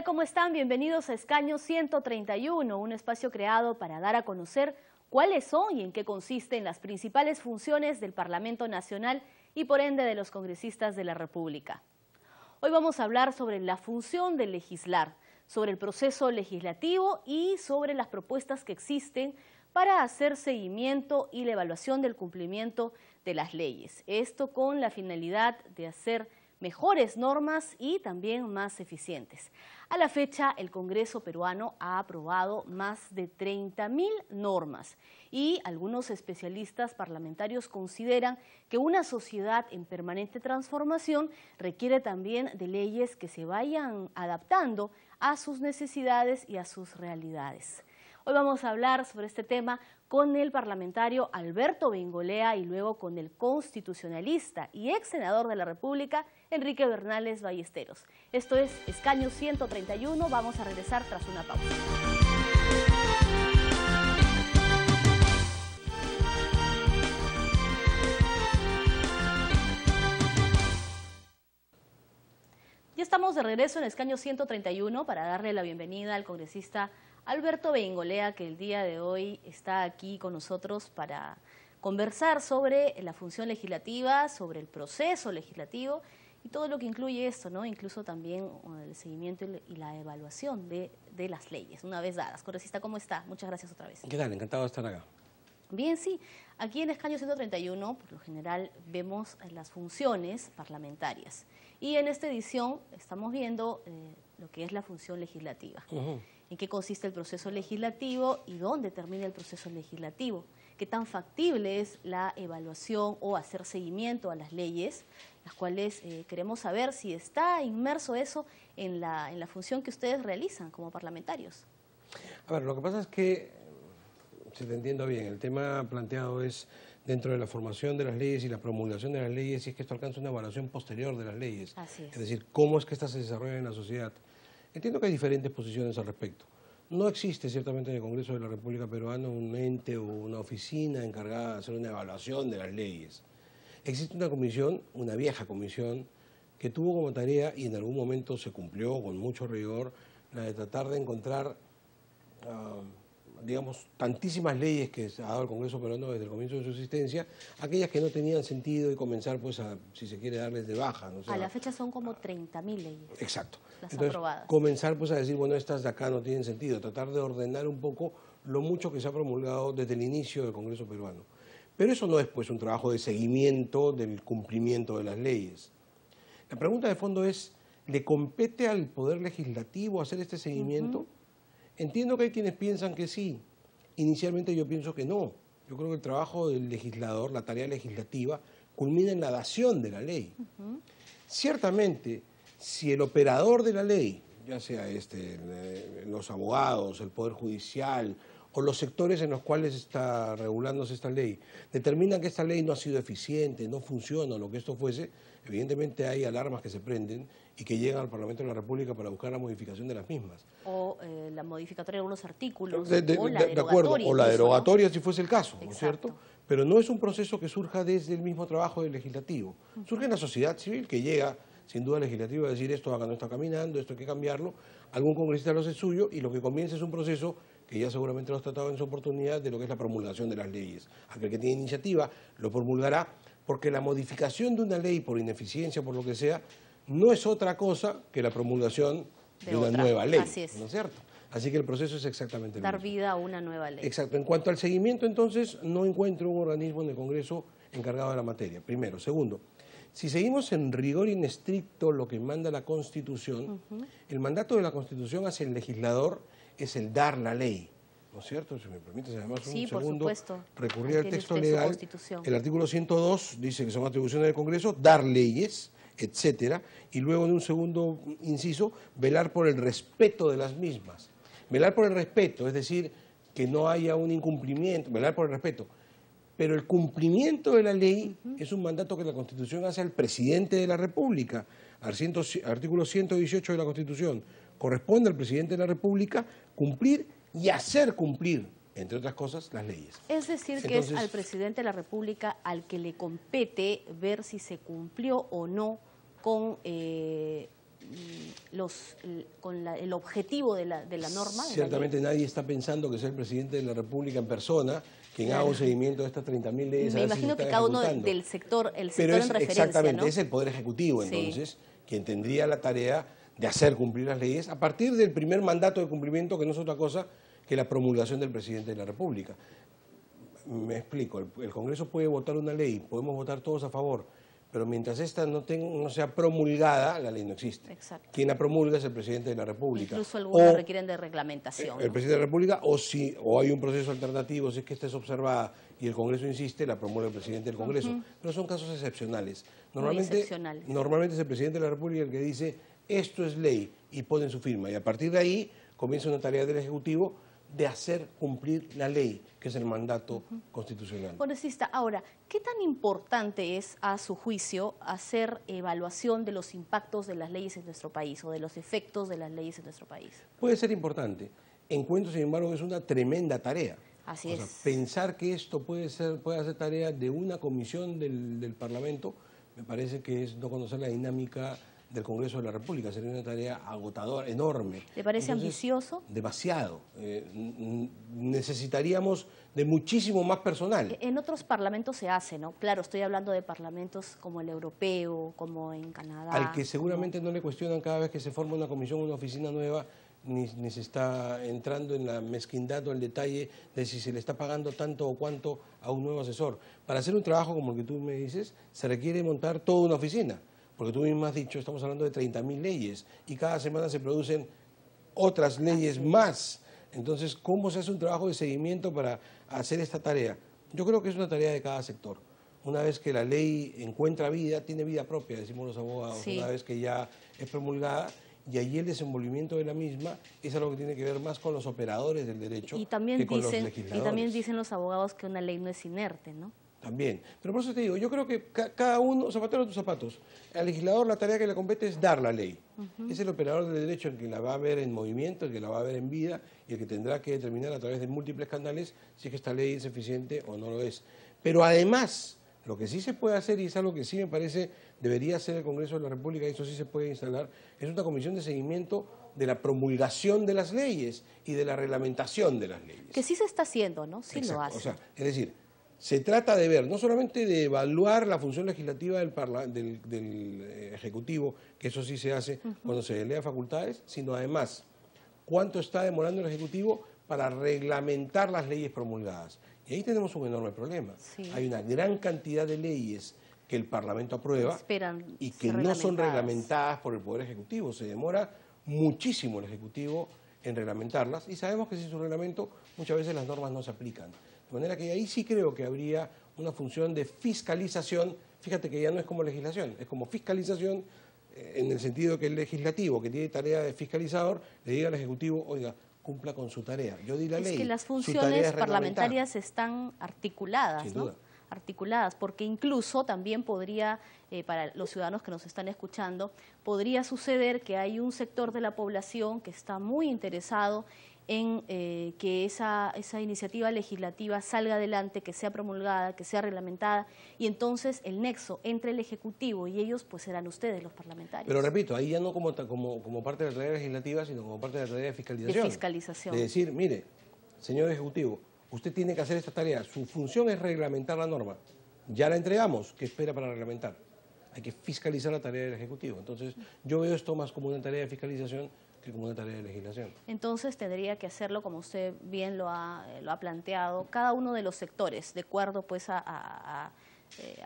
Hola, ¿cómo están? Bienvenidos a Escaño 131, un espacio creado para dar a conocer cuáles son y en qué consisten las principales funciones del Parlamento Nacional y por ende de los congresistas de la República. Hoy vamos a hablar sobre la función de legislar, sobre el proceso legislativo y sobre las propuestas que existen para hacer seguimiento y la evaluación del cumplimiento de las leyes. Esto con la finalidad de hacer mejores normas y también más eficientes. A la fecha, el Congreso peruano ha aprobado más de 30.000 normas y algunos especialistas parlamentarios consideran que una sociedad en permanente transformación requiere también de leyes que se vayan adaptando a sus necesidades y a sus realidades. Hoy vamos a hablar sobre este tema con el parlamentario Alberto Bengolea y luego con el constitucionalista y ex senador de la República, Enrique Bernales Ballesteros. Esto es Escaño 131, vamos a regresar tras una pausa. Ya estamos de regreso en Escaño 131 para darle la bienvenida al congresista Alberto Bengolea, que el día de hoy está aquí con nosotros para conversar sobre la función legislativa, sobre el proceso legislativo y todo lo que incluye esto, ¿no? Incluso también el seguimiento y la evaluación de las leyes, una vez dadas. Congresista, ¿cómo está? Muchas gracias otra vez. ¿Qué tal? Encantado de estar acá. Bien, sí. Aquí en Escaño 131, por lo general, vemos las funciones parlamentarias. Y en esta edición estamos viendo lo que es la función legislativa. En qué consiste el proceso legislativo y dónde termina el proceso legislativo. Qué tan factible es la evaluación o hacer seguimiento a las leyes, las cuales queremos saber si está inmerso eso en la función que ustedes realizan como parlamentarios. A ver, lo que pasa es que, si te entiendo bien, el tema planteado es dentro de la formación de las leyes y la promulgación de las leyes, y es que esto alcanza una evaluación posterior de las leyes. Así es. Es decir, cómo es que estas se desarrollan en la sociedad. Entiendo que hay diferentes posiciones al respecto. No existe ciertamente en el Congreso de la República Peruana un ente o una oficina encargada de hacer una evaluación de las leyes. Existe una comisión, una vieja comisión, que tuvo como tarea, y en algún momento se cumplió con mucho rigor, la de tratar de encontrar digamos, tantísimas leyes que ha dado el Congreso peruano desde el comienzo de su existencia, aquellas que no tenían sentido y comenzar, pues, a, si se quiere, darles de baja, ¿no? O sea, a la fecha son como 30.000 leyes. Exacto. Las Entonces, aprobadas. comenzar, pues, a decir, bueno, estas de acá no tienen sentido, tratar de ordenar un poco lo mucho que se ha promulgado desde el inicio del Congreso peruano. Pero eso no es, pues, un trabajo de seguimiento del cumplimiento de las leyes. La pregunta de fondo es, ¿le compete al Poder Legislativo hacer este seguimiento? Entiendo que hay quienes piensan que sí. Inicialmente yo pienso que no. Yo creo que el trabajo del legislador, la tarea legislativa, culmina en la dación de la ley. Ciertamente, si el operador de la ley, ya sea los abogados, el Poder Judicial o los sectores en los cuales está regulándose esta ley, determinan que esta ley no ha sido eficiente, no funciona, lo que esto fuese, evidentemente hay alarmas que se prenden y que llegan al Parlamento de la República para buscar la modificación de las mismas. O la modificatoria de algunos artículos, o la derogatoria. De acuerdo, o la derogatoria, ¿no? Si fuese el caso, ¿no es Exacto. cierto? Pero no es un proceso que surja desde el mismo trabajo del legislativo. Surge en la sociedad civil, que llega, sin duda, al legislativo a decir esto acá no está caminando, esto hay que cambiarlo, algún congresista lo hace suyo y lo que comienza es un proceso que ya seguramente lo has tratado en su oportunidad, de lo que es la promulgación de las leyes. Aquel que tiene iniciativa lo promulgará, porque la modificación de una ley por ineficiencia, por lo que sea, no es otra cosa que la promulgación de una nueva ley. Así es. ¿No es cierto? Así que el proceso es exactamente el mismo. Dar vida a una nueva ley. Exacto. En cuanto al seguimiento, entonces, no encuentro un organismo en el Congreso encargado de la materia, primero. Segundo, si seguimos en rigor y en estricto lo que manda la Constitución, el mandato de la Constitución hacia el legislador es el dar la ley, ¿no es cierto? Si me permites, además, Sí, un por segundo, supuesto. recurrir al Tiene texto usted su legal. Constitución. El artículo 102 dice que son atribuciones del Congreso dar leyes, etcétera, y luego en un segundo inciso, velar por el respeto de las mismas. Velar por el respeto, es decir, que no haya un incumplimiento, velar por el respeto. Pero el cumplimiento de la ley es un mandato que la Constitución hace al presidente de la República. Artículo 118 de la Constitución. Corresponde al presidente de la República cumplir y hacer cumplir, entre otras cosas, las leyes. Es decir, que es al presidente de la República al que le compete ver si se cumplió o no con el objetivo de la norma. Ciertamente nadie está pensando que sea el presidente de la República en persona quien haga un seguimiento de estas 30.000 leyes. Me imagino que cada uno del sector, el sector en referencia, exactamente, ¿no? es el Poder Ejecutivo, entonces, quien tendría la tarea de hacer cumplir las leyes a partir del primer mandato de cumplimiento, que no es otra cosa que la promulgación del presidente de la República. Me explico, el Congreso puede votar una ley, podemos votar todos a favor, pero mientras esta no sea promulgada, la ley no existe. Exacto. Quien la promulga es el presidente de la República. Incluso algunos requieren de reglamentación. El presidente de la República, o hay un proceso alternativo, si es que esta es observada y el Congreso insiste, la promulga el presidente del Congreso. Pero son casos excepcionales. Normalmente es el presidente de la República el que dice, esto es ley, y pone su firma. Y a partir de ahí comienza una tarea del Ejecutivo de hacer cumplir la ley, que es el mandato constitucional. Congresista, ahora, ¿qué tan importante es, a su juicio, hacer evaluación de los impactos de las leyes en nuestro país o de los efectos de las leyes en nuestro país? Puede ser importante. Encuentro, sin embargo, que es una tremenda tarea. Así es. Pensar que esto puede ser tarea de una comisión del Parlamento, me parece que es no conocer la dinámica del Congreso de la República. Sería una tarea agotadora, enorme. ¿Le parece ambicioso? Demasiado. Necesitaríamos de muchísimo más personal. En otros parlamentos se hace, ¿no? Claro, estoy hablando de parlamentos como el europeo, como en Canadá. Al que seguramente no le cuestionan cada vez que se forma una comisión, una oficina nueva, ni se está entrando en la mezquindad o el detalle de si se le está pagando tanto o cuánto a un nuevo asesor. Para hacer un trabajo como el que tú me dices, se requiere montar toda una oficina. Porque tú mismo has dicho, estamos hablando de 30.000 leyes y cada semana se producen otras leyes más. Entonces, ¿cómo se hace un trabajo de seguimiento para hacer esta tarea? Yo creo que es una tarea de cada sector. Una vez que la ley encuentra vida, tiene vida propia, decimos los abogados, una vez que ya es promulgada, y allí el desenvolvimiento de la misma es algo que tiene que ver más con los operadores del derecho que con los legisladores. Y también dicen los abogados que una ley no es inerte, ¿no? También. Pero por eso te digo, yo creo que cada uno, zapatero a tus zapatos. Al legislador la tarea que le compete es dar la ley. Es el operador del derecho el que la va a ver en movimiento, el que la va a ver en vida y el que tendrá que determinar a través de múltiples canales si es que esta ley es eficiente o no lo es. Pero además, lo que sí se puede hacer, y es algo que sí me parece debería hacer el Congreso de la República, y eso sí se puede instalar, es una comisión de seguimiento de la promulgación de las leyes y de la reglamentación de las leyes. Que sí se está haciendo, ¿no? Sí. Exacto. Lo hace. O sea, es decir, se trata de ver, no solamente de evaluar la función legislativa del Ejecutivo, que eso sí se hace cuando se delega facultades, sino además cuánto está demorando el Ejecutivo para reglamentar las leyes promulgadas. Y ahí tenemos un enorme problema. Sí. Hay una gran cantidad de leyes que el Parlamento aprueba y que no son reglamentadas por el Poder Ejecutivo. Se demora muchísimo el Ejecutivo en reglamentarlas y sabemos que sin su reglamento muchas veces las normas no se aplican. De manera que ahí sí creo que habría una función de fiscalización. Fíjate que ya no es como legislación, es como fiscalización en el sentido que el legislativo, que tiene tarea de fiscalizador, le diga al Ejecutivo, oiga, cumpla con su tarea. Yo di la ley. Es que las funciones parlamentarias están articuladas, sin duda. Articuladas, porque incluso también podría, para los ciudadanos que nos están escuchando, podría suceder que hay un sector de la población que está muy interesado en que esa iniciativa legislativa salga adelante, que sea promulgada, que sea reglamentada, y entonces el nexo entre el Ejecutivo y ellos pues serán ustedes los parlamentarios. Pero repito, ahí ya no como parte de la tarea legislativa, sino como parte de la tarea de fiscalización. De fiscalización. De decir, mire, señor Ejecutivo, usted tiene que hacer esta tarea, su función es reglamentar la norma. Ya la entregamos, ¿qué espera para reglamentar? Hay que fiscalizar la tarea del Ejecutivo. Entonces, yo veo esto más como una tarea de fiscalización que como una tarea de legislación. Entonces tendría que hacerlo, como usted bien lo ha planteado, cada uno de los sectores, de acuerdo pues a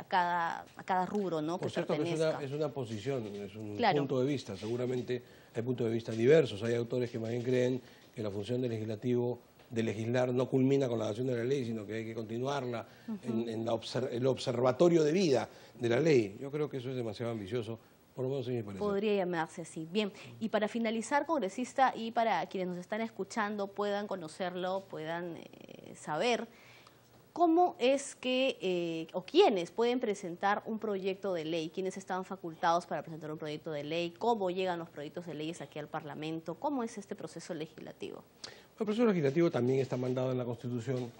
cada rubro, ¿no? Por cierto, que es una posición, es un claro. punto de vista. Seguramente hay puntos de vista diversos. Hay autores que más bien creen que la función del legislativo de legislar no culmina con la dación de la ley, sino que hay que continuarla en el observatorio de vida de la ley. Yo creo que eso es demasiado ambicioso. Por lo menos sí me parece. Podría llamarse así. Bien, y para finalizar, congresista, y para quienes nos están escuchando puedan conocerlo, puedan saber, ¿cómo es que, o quiénes pueden presentar un proyecto de ley? ¿Quiénes están facultados para presentar un proyecto de ley? ¿Cómo llegan los proyectos de leyes aquí al Parlamento? ¿Cómo es este proceso legislativo? El proceso legislativo también está mandado en la Constitución.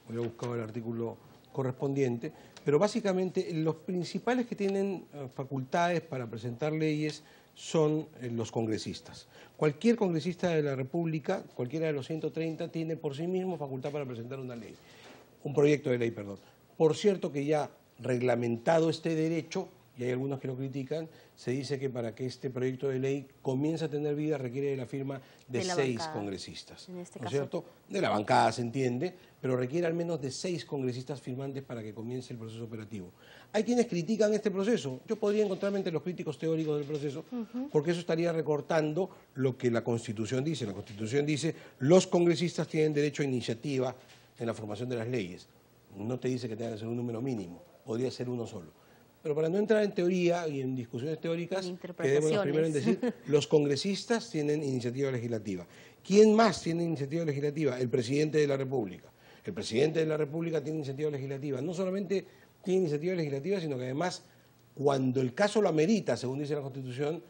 Voy a buscar el artículo correspondiente, pero básicamente los principales que tienen facultades para presentar leyes son los congresistas. Cualquier congresista de la República, cualquiera de los 130, tiene por sí mismo facultad para presentar una ley, un proyecto de ley, perdón. Por cierto que ya reglamentado este derecho, y hay algunos que lo critican, se dice que para que este proyecto de ley comience a tener vida requiere de la firma de 6 congresistas. En este ¿No es caso, cierto? De la bancada se entiende, pero requiere al menos de 6 congresistas firmantes para que comience el proceso operativo. Hay quienes critican este proceso. Yo podría encontrarme entre los críticos teóricos del proceso, porque eso estaría recortando lo que la Constitución dice. La Constitución dice los congresistas tienen derecho a iniciativa en la formación de las leyes. No te dice que tenga que ser un número mínimo, podría ser uno solo. Pero para no entrar en teoría y en discusiones teóricas, quedémonos primero en decir, los congresistas tienen iniciativa legislativa. ¿Quién más tiene iniciativa legislativa? El presidente de la República. El presidente de la República tiene iniciativa legislativa. No solamente tiene iniciativa legislativa, sino que además, cuando el caso lo amerita, según dice la Constitución,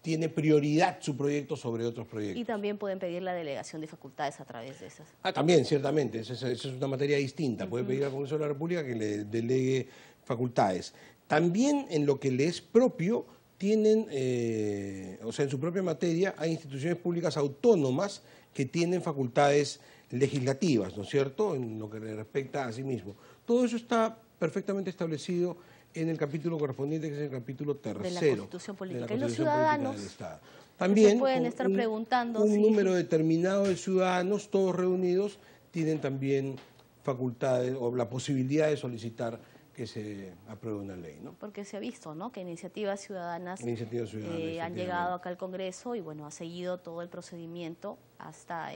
tiene prioridad su proyecto sobre otros proyectos. Y también pueden pedir la delegación de facultades a través de esas. También, ciertamente, esa es una materia distinta. Puede pedir al Congreso de la República que le delegue facultades. También en lo que le es propio, tienen, o sea, en su propia materia, hay instituciones públicas autónomas que tienen facultades legislativas, ¿no es cierto?, en lo que le respecta a sí mismo. Todo eso está perfectamente establecido en el capítulo correspondiente, que es el capítulo tercero de la Constitución Política. Y los ciudadanos del Estado. También se pueden estar preguntando un número determinado de ciudadanos, todos reunidos, tienen también facultades o la posibilidad de solicitar que se apruebe una ley, ¿no? Porque se ha visto, ¿no?, que iniciativas ciudadanas han llegado acá al Congreso y, bueno, ha seguido todo el procedimiento hasta...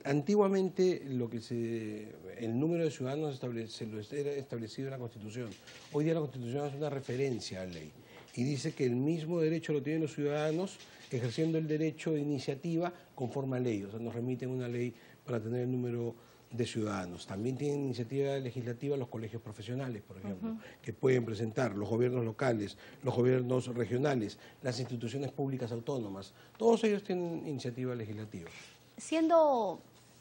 Antiguamente el número de ciudadanos se lo era establecido en la Constitución. Hoy día la Constitución hace una referencia a la ley y dice que el mismo derecho lo tienen los ciudadanos ejerciendo el derecho de iniciativa conforme a ley. O sea, nos remiten una ley para tener el número de ciudadanos. También tienen iniciativa legislativa los colegios profesionales, por ejemplo, que pueden presentar, los gobiernos locales, los gobiernos regionales, las instituciones públicas autónomas. Todos ellos tienen iniciativa legislativa. Siendo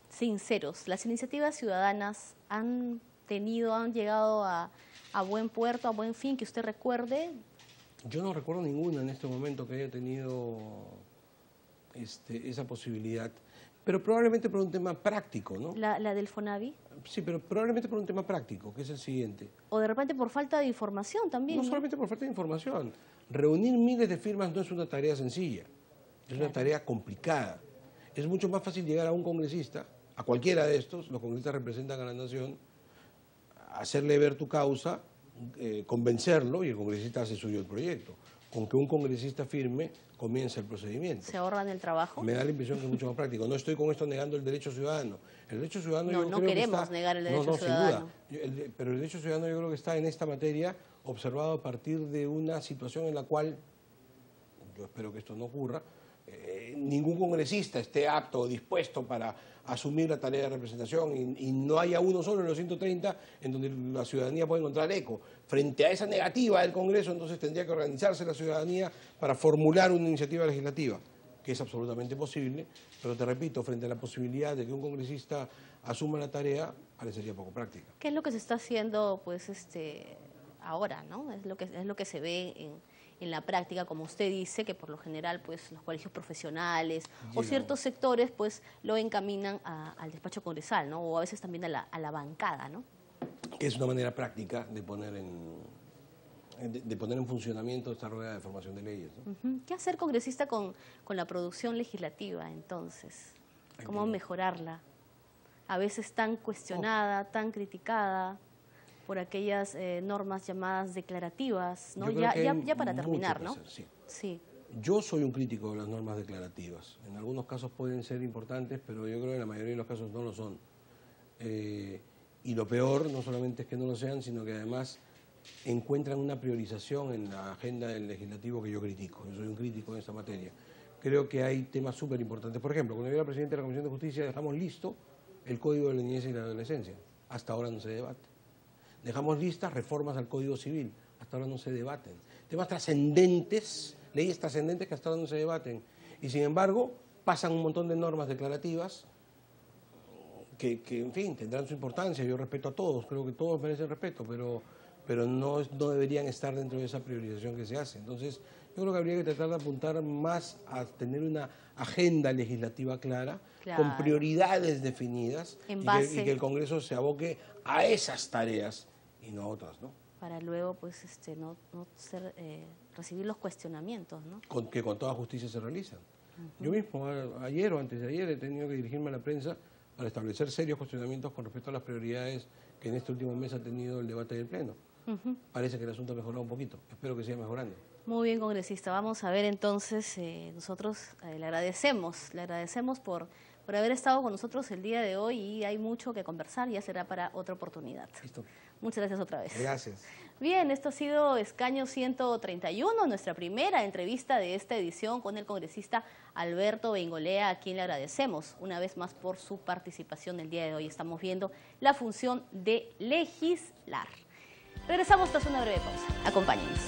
sinceros, ¿las iniciativas ciudadanas han llegado a buen puerto, a buen fin, que usted recuerde? Yo no recuerdo ninguna en este momento que haya tenido esa posibilidad, pero probablemente por un tema práctico, ¿no? ¿La del FONAVI? Sí, pero probablemente por un tema práctico, que es el siguiente. O de repente por falta de información también. No solamente por falta de información. Reunir miles de firmas no es una tarea sencilla, es una tarea complicada. Es mucho más fácil llegar a un congresista, a cualquiera de estos, los congresistas representan a la nación, hacerle ver tu causa, convencerlo y el congresista hace suyo el proyecto. Con que un congresista firme, comienza el procedimiento. ¿Se ahorran el trabajo? Me da la impresión que es mucho más práctico. No estoy con esto negando el derecho ciudadano. El derecho ciudadano no queremos negar el derecho ciudadano. Sin duda. Pero el derecho ciudadano yo creo que está en esta materia observado a partir de una situación en la cual, yo espero que esto no ocurra, ningún congresista esté apto o dispuesto para asumir la tarea de representación y no haya uno solo en los 130 en donde la ciudadanía puede encontrar eco. Frente a esa negativa del Congreso, entonces tendría que organizarse la ciudadanía para formular una iniciativa legislativa, que es absolutamente posible, pero te repito, frente a la posibilidad de que un congresista asuma la tarea, parecería poco práctica. ¿Qué es lo que se está haciendo pues ahora, ¿no? Es lo que se ve en la práctica, como usted dice, que por lo general pues los colegios profesionales o ciertos sectores pues lo encaminan al despacho congresal, ¿no? O a veces también a la bancada, ¿no? Es una manera práctica de poner en funcionamiento esta rueda de formación de leyes, ¿no? ¿Qué hacer congresista con la producción legislativa entonces? ¿Cómo mejorarla? A veces tan cuestionada, tan criticada por aquellas normas llamadas declarativas, ¿no? Ya para terminar, ¿no? Sí. Sí. Yo soy un crítico de las normas declarativas. En algunos casos pueden ser importantes, pero yo creo que en la mayoría de los casos no lo son. Y lo peor no solamente es que no lo sean, sino que además encuentran una priorización en la agenda del legislativo que yo critico. Yo soy un crítico en esta materia. Creo que hay temas súper importantes. Por ejemplo, cuando yo era presidente de la Comisión de Justicia dejamos listo el Código de la Niñez y la Adolescencia. Hasta ahora no se debate. Dejamos listas reformas al Código Civil. Hasta ahora no se debaten. Temas trascendentes, leyes trascendentes que hasta ahora no se debaten. Y sin embargo, pasan un montón de normas declarativas en fin, tendrán su importancia. Yo respeto a todos, creo que todos merecen respeto, pero no deberían estar dentro de esa priorización que se hace. Entonces, yo creo que habría que tratar de apuntar más a tener una agenda legislativa clara, con prioridades definidas, y que el Congreso se aboque a esas tareas y no a otras, ¿no? Para luego, pues, recibir los cuestionamientos, ¿no? Que con toda justicia se realizan. Yo mismo, ayer o antes de ayer, he tenido que dirigirme a la prensa para establecer serios cuestionamientos con respecto a las prioridades que en este último mes ha tenido el debate del Pleno. Parece que el asunto ha mejorado un poquito. Espero que siga mejorando. Muy bien, congresista. Vamos a ver entonces, nosotros le agradecemos por haber estado con nosotros el día de hoy y hay mucho que conversar, ya será para otra oportunidad. Listo. Muchas gracias otra vez. Gracias. Bien, esto ha sido Escaño 131, nuestra primera entrevista de esta edición con el congresista Alberto Bengolea, a quien le agradecemos una vez más por su participación el día de hoy. Estamos viendo la función de legislar. Regresamos tras una breve pausa. Acompáñenos.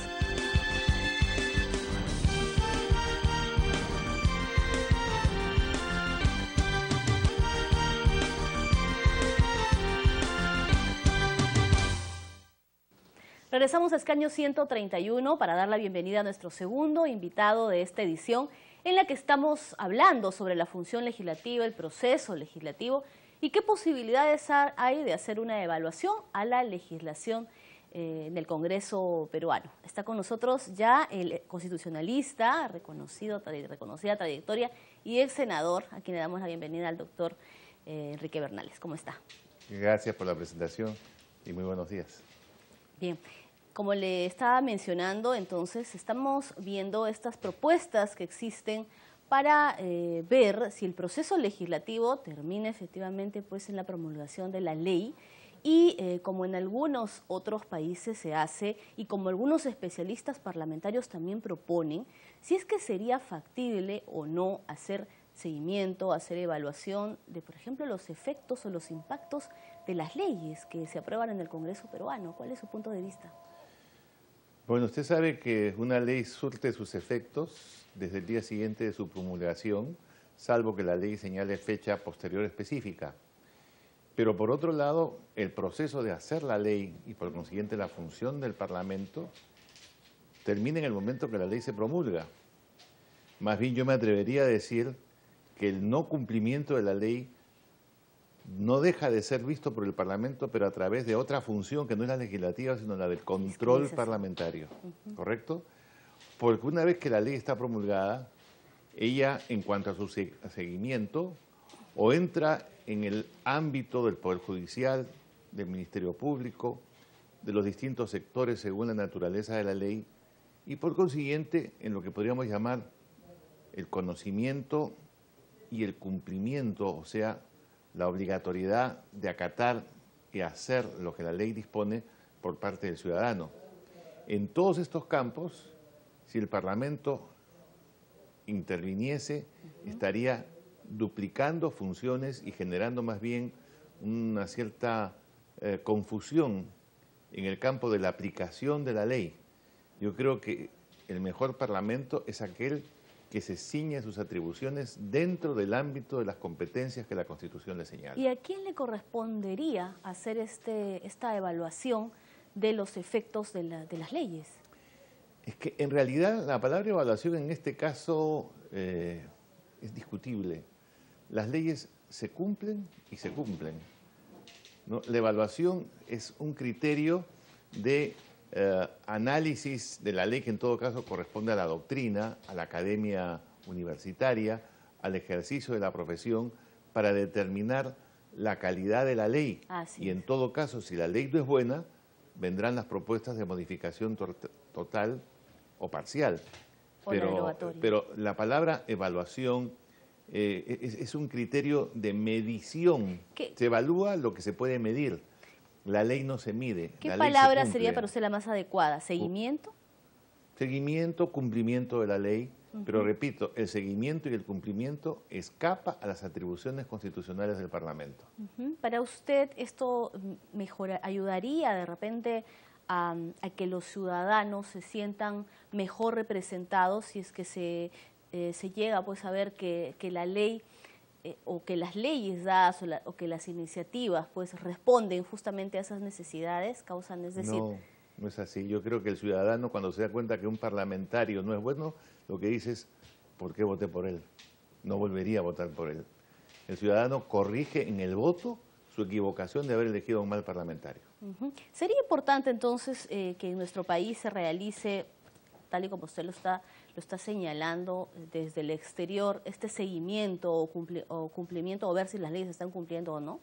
Regresamos a Escaño 131 para dar la bienvenida a nuestro segundo invitado de esta edición, en la que estamos hablando sobre la función legislativa, el proceso legislativo y qué posibilidades hay de hacer una evaluación a la legislación en el Congreso peruano. Está con nosotros ya el constitucionalista, reconocida trayectoria y ex senador, a quien le damos la bienvenida al doctor Enrique Bernales. ¿Cómo está? Gracias por la presentación y muy buenos días. Bien, como le estaba mencionando, entonces estamos viendo estas propuestas que existen para ver si el proceso legislativo termina efectivamente pues en la promulgación de la ley y como en algunos otros países se hace y como algunos especialistas parlamentarios también proponen, si es que sería factible o no hacer seguimiento, hacer evaluación de, por ejemplo, los efectos o los impactos de las leyes que se aprueban en el Congreso peruano. ¿Cuál es su punto de vista? Bueno, usted sabe que una ley surte sus efectos desde el día siguiente de su promulgación, salvo que la ley señale fecha posterior específica. Pero por otro lado, el proceso de hacer la ley y por consiguiente la función del Parlamento termina en el momento que la ley se promulga. Más bien yo me atrevería a decir que el no cumplimiento de la ley no deja de ser visto por el Parlamento, pero a través de otra función que no es la legislativa, sino la del control parlamentario, ¿correcto? Porque una vez que la ley está promulgada, ella, en cuanto a su seguimiento, o entra en el ámbito del Poder Judicial, del Ministerio Público, de los distintos sectores según la naturaleza de la ley, y por consiguiente, en lo que podríamos llamar el conocimiento y el cumplimiento, o sea, la obligatoriedad de acatar y hacer lo que la ley dispone por parte del ciudadano. En todos estos campos, si el Parlamento interviniese, estaría duplicando funciones y generando más bien una cierta confusión en el campo de la aplicación de la ley. Yo creo que el mejor Parlamento es aquel que se ciñe sus atribuciones dentro del ámbito de las competencias que la Constitución le señala. ¿Y a quién le correspondería hacer esta evaluación de los efectos de las leyes? Es que en realidad la palabra evaluación en este caso es discutible. Las leyes se cumplen y se cumplen, ¿no? La evaluación es un criterio de análisis de la ley que en todo caso corresponde a la doctrina, a la academia universitaria, al ejercicio de la profesión para determinar la calidad de la ley. Y en todo caso, si la ley no es buena, vendrán las propuestas de modificación total o parcial. Pero la palabra evaluación es un criterio de medición. Se evalúa lo que se puede medir. La ley no se mide. ¿Qué palabra sería para usted la más adecuada? ¿Seguimiento? Seguimiento, cumplimiento de la ley. Pero repito, el seguimiento y el cumplimiento escapa a las atribuciones constitucionales del Parlamento. Para usted, ¿esto ayudaría de repente a que los ciudadanos se sientan mejor representados si es que se llega pues, a ver que la ley o que las leyes dadas o que las iniciativas pues responden justamente a esas necesidades, causan, es decir... No, no es así. Yo creo que el ciudadano, cuando se da cuenta que un parlamentario no es bueno, lo que dice es, ¿por qué voté por él? No volvería a votar por él. El ciudadano corrige en el voto su equivocación de haber elegido a un mal parlamentario. Sería importante entonces que en nuestro país se realice, tal y como usted lo está señalando desde el exterior, este seguimiento o cumplimiento, o ver si las leyes se están cumpliendo o no.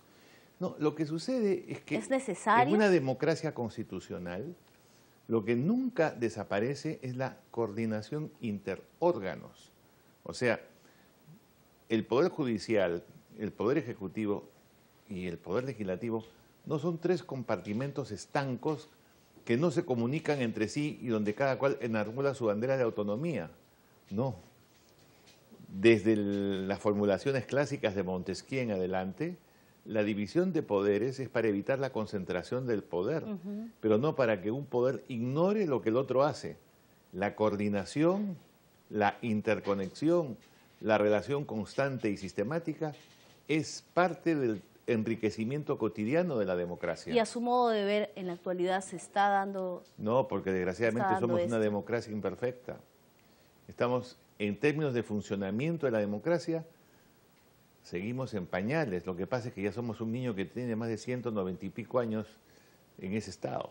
No, lo que sucede es que ¿Es necesario? en una democracia constitucional lo que nunca desaparece es la coordinación interórganos. O sea, el Poder Judicial, el Poder Ejecutivo y el Poder Legislativo no son tres compartimentos estancos que no se comunican entre sí y donde cada cual enarbola su bandera de autonomía. No. Desde las formulaciones clásicas de Montesquieu en adelante, la división de poderes es para evitar la concentración del poder, pero no para que un poder ignore lo que el otro hace. La coordinación, la interconexión, la relación constante y sistemática es parte del enriquecimiento cotidiano de la democracia. Y a su modo de ver, en la actualidad se está dando... No, porque desgraciadamente somos una democracia imperfecta. Estamos, en términos de funcionamiento de la democracia, seguimos en pañales. Lo que pasa es que ya somos un niño que tiene más de 190 y pico años en ese estado.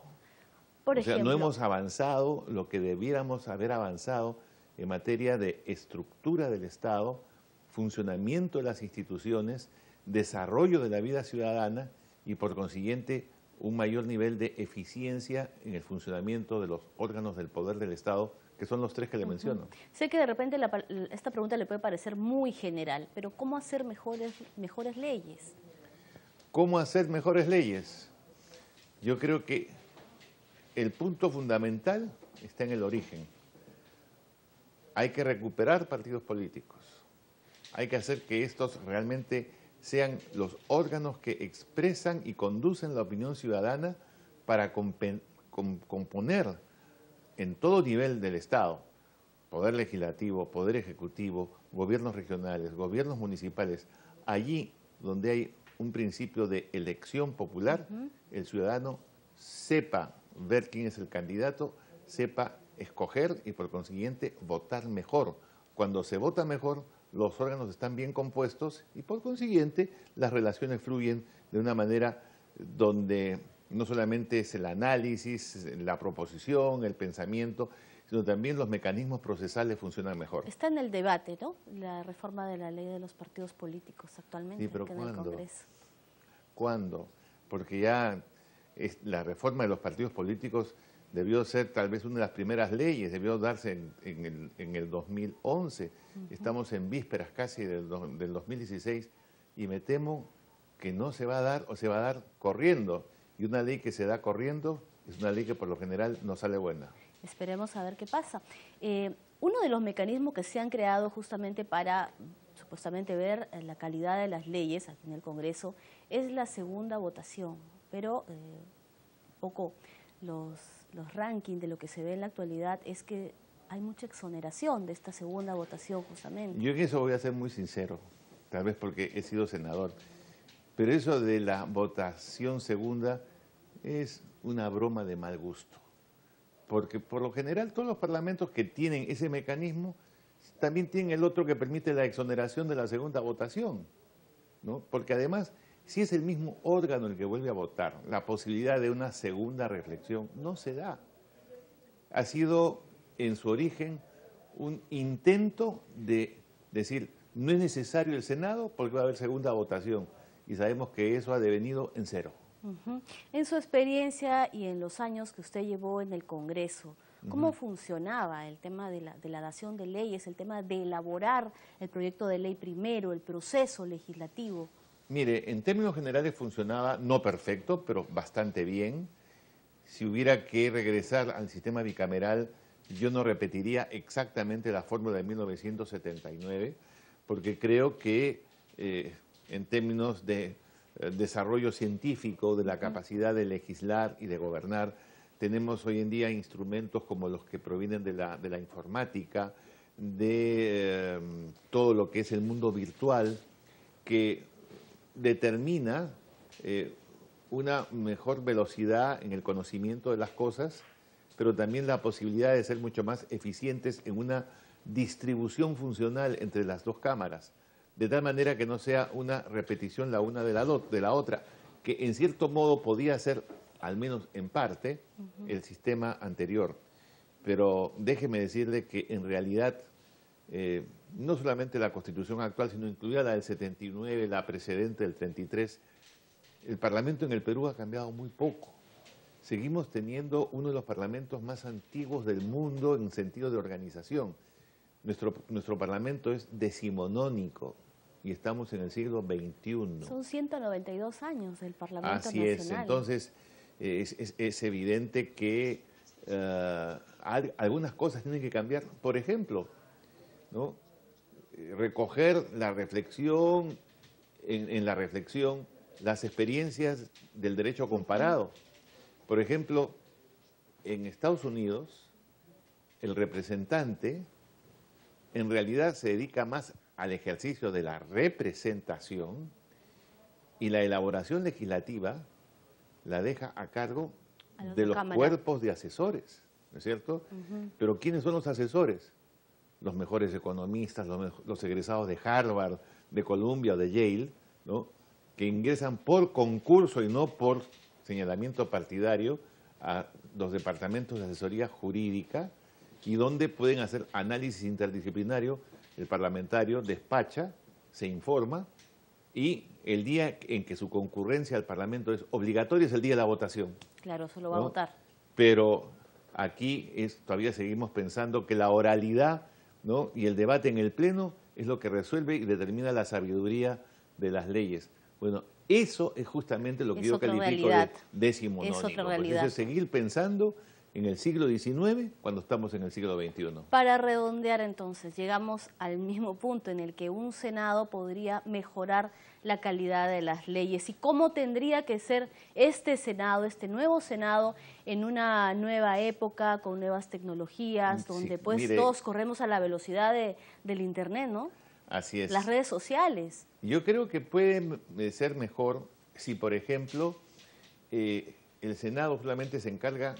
Por o sea, ejemplo, no hemos avanzado lo que debiéramos haber avanzado en materia de estructura del Estado, funcionamiento de las instituciones, desarrollo de la vida ciudadana y, por consiguiente, un mayor nivel de eficiencia en el funcionamiento de los órganos del poder del Estado, que son los tres que le menciono. Sé que de repente esta pregunta le puede parecer muy general, pero ¿cómo hacer mejores leyes? ¿Cómo hacer mejores leyes? Yo creo que el punto fundamental está en el origen. Hay que recuperar partidos políticos. Hay que hacer que estos realmente sean los órganos que expresan y conducen la opinión ciudadana para componer en todo nivel del Estado, poder legislativo, poder ejecutivo, gobiernos regionales, gobiernos municipales, allí donde hay un principio de elección popular, el ciudadano sepa ver quién es el candidato, sepa escoger y por consiguiente votar mejor. Cuando se vota mejor, los órganos están bien compuestos y por consiguiente las relaciones fluyen de una manera donde no solamente es el análisis, la proposición, el pensamiento, sino también los mecanismos procesales funcionan mejor. Está en el debate, ¿no?, la reforma de la ley de los partidos políticos actualmente, Sí, pero en el Congreso. ¿Cuándo? Porque ya la reforma de los partidos políticos debió ser tal vez una de las primeras leyes, debió darse en el 2011. Estamos en vísperas casi del 2016 y me temo que no se va a dar o se va a dar corriendo. Y una ley que se da corriendo es una ley que por lo general no sale buena. Esperemos a ver qué pasa. Uno de los mecanismos que se han creado justamente para supuestamente ver la calidad de las leyes aquí en el Congreso es la segunda votación, pero poco los rankings de lo que se ve en la actualidad es que hay mucha exoneración de esta segunda votación justamente. Yo en eso voy a ser muy sincero, tal vez porque he sido senador, pero eso de la votación segunda es una broma de mal gusto, porque por lo general todos los parlamentos que tienen ese mecanismo también tienen el otro que permite la exoneración de la segunda votación, ¿no? Porque además, si es el mismo órgano el que vuelve a votar, la posibilidad de una segunda reflexión no se da. Ha sido en su origen un intento de decir, no es necesario el Senado porque va a haber segunda votación, y sabemos que eso ha devenido en cero. En su experiencia y en los años que usted llevó en el Congreso, ¿cómo funcionaba el tema de la dación de leyes, el tema de elaborar el proyecto de ley primero, el proceso legislativo? Mire, en términos generales funcionaba, no perfecto, pero bastante bien. Si hubiera que regresar al sistema bicameral, yo no repetiría exactamente la fórmula de 1979, porque creo que en términos de desarrollo científico, de la capacidad de legislar y de gobernar, tenemos hoy en día instrumentos como los que provienen de la informática, de todo lo que es el mundo virtual, que determina una mejor velocidad en el conocimiento de las cosas, pero también la posibilidad de ser mucho más eficientes en una distribución funcional entre las dos cámaras, de tal manera que no sea una repetición la una de la otra, que en cierto modo podía ser, al menos en parte, el sistema anterior. Pero déjeme decirle que en realidad no solamente la Constitución actual, sino incluida la del 79, la precedente del 33, el Parlamento en el Perú ha cambiado muy poco. Seguimos teniendo uno de los parlamentos más antiguos del mundo en sentido de organización. Nuestro Parlamento es decimonónico y estamos en el siglo XXI. Son 192 años del Parlamento Así Nacional. es, entonces es evidente que algunas cosas tienen que cambiar. Por ejemplo, ¿no? Recoger la reflexión, en la reflexión, las experiencias del derecho comparado. Por ejemplo, en Estados Unidos, el representante en realidad se dedica más al ejercicio de la representación y la elaboración legislativa la deja a cargo de los cuerpos de asesores, ¿no es cierto? Pero ¿quiénes son los asesores? Los mejores economistas, los egresados de Harvard, de Columbia o de Yale, ¿no? Que ingresan por concurso y no por señalamiento partidario a los departamentos de asesoría jurídica y donde pueden hacer análisis interdisciplinario. El parlamentario despacha, se informa y el día en que su concurrencia al Parlamento es obligatoria es el día de la votación. Claro, se lo va a votar. Pero aquí todavía seguimos pensando que la oralidad, ¿no? Y el debate en el Pleno es lo que resuelve y determina la sabiduría de las leyes. Bueno, eso es justamente lo que yo califico de decimonónico. Es otra realidad. Es seguir pensando en el siglo XIX cuando estamos en el siglo XXI. Para redondear entonces, llegamos al mismo punto en el que un Senado podría mejorar la calidad de las leyes. ¿Y cómo tendría que ser este Senado, este nuevo Senado, en una nueva época, con nuevas tecnologías, donde pues mire, todos corremos a la velocidad del Internet, ¿no? Así es. Las redes sociales. Yo creo que puede ser mejor si, por ejemplo, el Senado solamente se encarga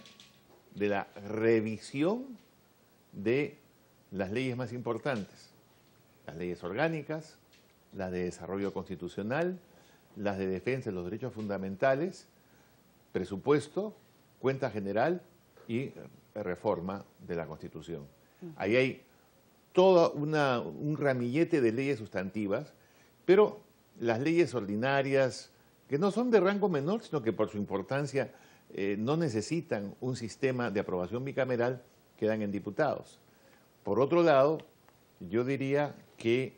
de la revisión de las leyes más importantes, las leyes orgánicas, las de desarrollo constitucional, las de defensa de los derechos fundamentales, presupuesto, cuenta general y reforma de la Constitución. Ahí hay todo un ramillete de leyes sustantivas, pero las leyes ordinarias, que no son de rango menor, sino que por su importancia no necesitan un sistema de aprobación bicameral, quedan en diputados. Por otro lado, yo diría que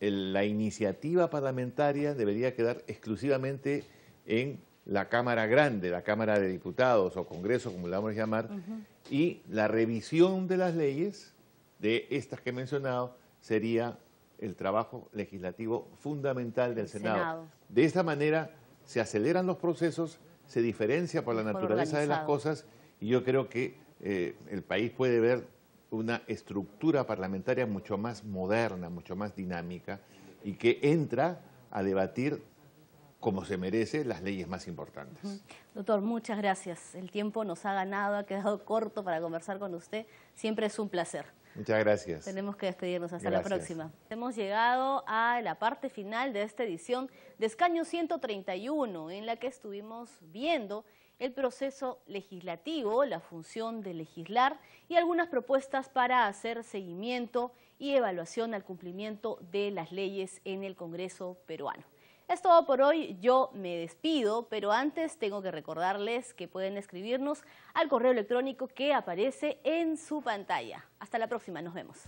la iniciativa parlamentaria debería quedar exclusivamente en la Cámara Grande, la Cámara de Diputados o Congreso, como la vamos a llamar, y la revisión de las leyes, de estas que he mencionado, sería el trabajo legislativo fundamental del Senado. De esta manera se aceleran los procesos, se diferencia por la naturaleza de las cosas y yo creo que el país puede ver una estructura parlamentaria mucho más moderna, mucho más dinámica y que entra a debatir como se merece las leyes más importantes. Doctor, muchas gracias. El tiempo nos ha ganado, ha quedado corto para conversar con usted. Siempre es un placer. Muchas gracias. Tenemos que despedirnos. Hasta la próxima. Hemos llegado a la parte final de esta edición de Escaño 131, en la que estuvimos viendo el proceso legislativo, la función de legislar y algunas propuestas para hacer seguimiento y evaluación al cumplimiento de las leyes en el Congreso peruano. Es todo por hoy, yo me despido, pero antes tengo que recordarles que pueden escribirnos al correo electrónico que aparece en su pantalla. Hasta la próxima, nos vemos.